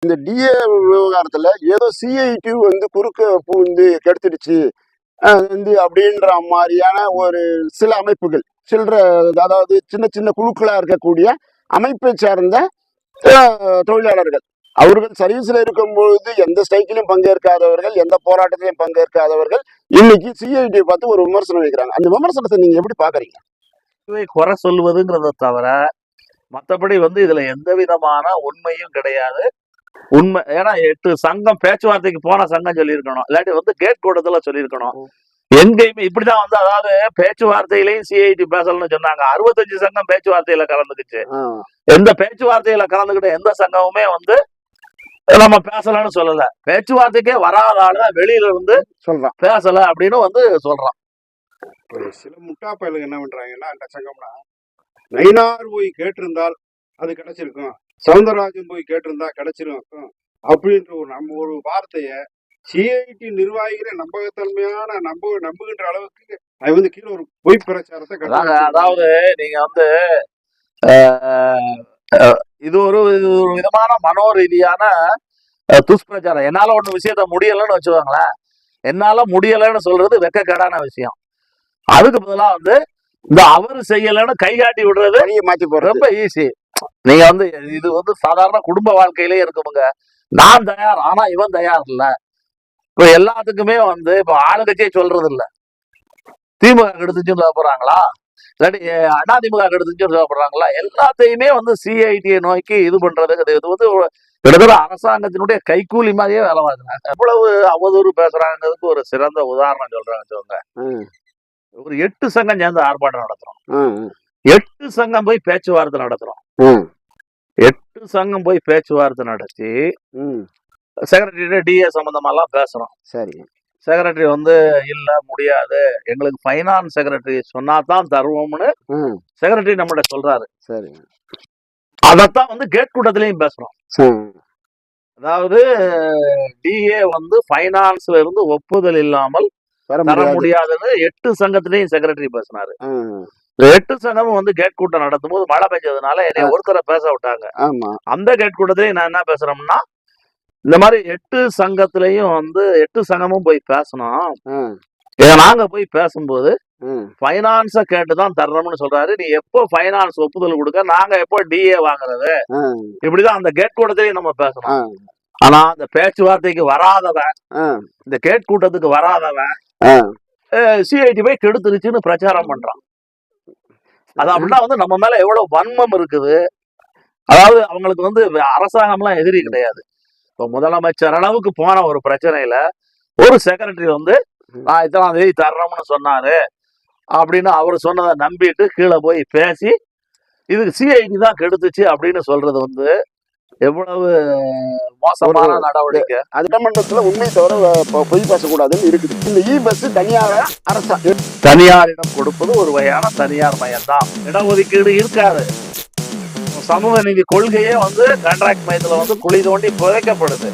இந்த டிஏ விவகாரத்துல ஏதோ சிஐடி வந்து குறுக்க பூந்து கெடுத்துடுச்சு அப்படின்ற மாதிரியான ஒரு சில அமைப்புகள் சில்லற, அதாவது சின்ன சின்ன குழுக்களா இருக்கக்கூடிய அமைப்பை சார்ந்த தொழிலாளர்கள், அவர்கள் சர்வீஸ்ல இருக்கும்பொழுது எந்த ஸ்ட்ரைக்கிலையும் பங்கேற்காதவர்கள், எந்த போராட்டத்திலையும் பங்கேற்காதவர்கள் இன்னைக்கு சிஐடி பார்த்து ஒரு விமர்சனம் வைக்கிறாங்க. அந்த விமர்சனத்தை நீங்க எப்படி பாக்குறீங்க? குறை சொல்வதுங்கிறத தவிர மற்றபடி இதுல எந்த விதமான உண்மையும் கிடையாது. உண்மை, ஏன்னா 8 சங்கம் பேச்சுவார்த்தைக்கு போன சங்கம் சொல்லியிருக்கணும், இல்லாட்டி கேட் கூட்டத்துல சொல்லியிருக்கணும். எங்கேயுமே இப்படிதான் அதாவது பேச்சுவார்த்தையிலையும் சிஐடி பேசலன்னு சொன்னாங்க. 65 சங்கம் பேச்சுவார்த்தையில கலந்துக்குச்சு. எந்த பேச்சுவார்த்தையில கலந்துக்கிட்ட எந்த சங்கமுமே நம்ம பேசலன்னு சொல்லல. பேச்சுவார்த்தைக்கே வராத ஆளு வெளியில இருந்து சொல்றான் பேசல அப்படின்னு சொல்றான். சில முட்டா பயலுக்கு என்ன பண்றாங்கன்னா, அந்த சங்கம்னா நயினார் போய் கேட்டிருந்தால் அது கிடைச்சிருக்கும், சவுந்தரராஜன் போய் கேட்டிருந்தா கிடைச்சிருக்கும் அப்படின்ற ஒரு வார்த்தைய சிஐடி நிர்வாகிகளை நம்பகத்தன்மையான நம்புகின்ற அளவுக்கு அது கீழே ஒரு பொய் பிரச்சாரத்தை. அதாவது நீங்க இது ஒரு விதமான மனோ ரீதியான துஷ்பிரச்சாரம். என்னால ஒண்ணு விஷயத்த முடியலன்னு வச்சுக்கோங்களேன், என்னால முடியலன்னு சொல்றது வெக்கக்கேடான விஷயம். அதுக்கு பதிலா இந்த அவரு செய்யலன்னு கை காட்டி விடுறது மாத்தி போடுறது ரொம்ப ஈஸி. நீங்க இது சாதாரண குடும்ப வாழ்க்கையிலே இருக்குமுங்க. நான் தயார், ஆனா இவன் தயார் இல்ல. இப்ப எல்லாத்துக்குமே இப்ப ஆளுங்கட்சியே சொல்றது இல்ல. திமுக கெடுத்துச்சுன்னு சொல்ல போறாங்களா, இல்லாட்டி அதிமுக கெடுத்துச்சுன்னு சொல்ல போறாங்களா? எல்லாத்தையுமே சிஐடியை நோக்கி இது பண்றதுக்கு இது கிட்டத்தட்ட அரசாங்கத்தினுடைய கைக்கூலி மாதிரியே வேலை பார்க்குறாங்க. எவ்வளவு அவதூறு பேசுறாங்கிறதுக்கு ஒரு சிறந்த உதாரணம் சொல்றாங்க. ஒரு 8 சங்கம் சேர்ந்து ஆர்ப்பாட்டம் நடத்துறோம். 8 சங்கம் போய் பேச்சுவார்த்தை நடத்துறோம். 8 சங்கம் போய் பேச்சுவார்த்தை நடத்தி செக்ரட்டரி டிஏ சம்பந்தமாலாம் பேசுறோம். சரி, செக்ரட்டரி இல்ல முடியாது, எங்களுக்கு பைனான்ஸ் செக்ரட்டரி சொன்னாதான் தருவோம்னு செக்ரட்டரி நம்மகிட்ட சொல்றாரு. சரி, அதத்தான் கேட் கூட்டத்திலையும் பேசுறோம். அதாவது டிஏ பைனான்ஸ்ல இருந்து ஒப்புதல் இல்லாமல் தர முடியாதுன்னு 8 சங்கத்திலையும் செக்ரட்டரி பேசினாரு. 8 சங்கமும் கேட் கூட்டம் நடத்தும் போது மழை பெஞ்சதுனால என்னை ஒருத்தரை பேச விட்டாங்க. அந்த கேட் கூட்டத்திலையும் நான் என்ன பேசுறோம்னா, இந்த மாதிரி 8 சங்கத்திலையும் 8 சங்கமும் போய் பேசணும். நாங்க போய் பேசும்போது பைனான்ஸ கேட்டுதான் தர்றோம்னு சொல்றாரு. நீ எப்போ பைனான்ஸ் ஒப்புதல் கொடுக்க, நாங்க எப்போ டிஏ வாங்குறது? இப்படிதான் அந்த கேட் கூட்டத்திலையும் நம்ம பேசணும். ஆனா அந்த பேச்சுவார்த்தைக்கு வராதவன், இந்த கேட் கூட்டத்துக்கு வராதவன் சிஐடி போய் கெடுத்துருச்சுன்னு பிரச்சாரம் பண்றான். அது அப்படின்னா நம்ம மேல எவ்வளவு வன்மம் இருக்குது. அதாவது அவங்களுக்கு அரசாங்கம்லாம் எதிரி கிடையாது. இப்ப முதலமைச்சர் அளவுக்கு போன ஒரு பிரச்சனையில ஒரு செக்ரட்டரி நான் இத்தனாம் தேதி தர்றோம்னு சொன்னாரு அப்படின்னு அவர் சொன்னதை நம்பிட்டு கீழே போய் பேசி இதுக்கு சிஐடி தான் கெடுத்துச்சு அப்படின்னு சொல்றது எவ்வளவு மோசமான நடவடிக்கை. சட்டமன்றத்துல உண்மை தவிர பொய் பேசக்கூடாதுன்னு இருக்குது. இந்த பஸ் தனியாரிடம் கொடுப்பது ஒரு வகையான தனியார் மயம் தான். இடஒதுக்கீடு இருக்காது. சமூக நீதி கொள்கையே கான்ட்ராக்ட் மயத்துல குழி தோண்டி புதைக்கப்படுது.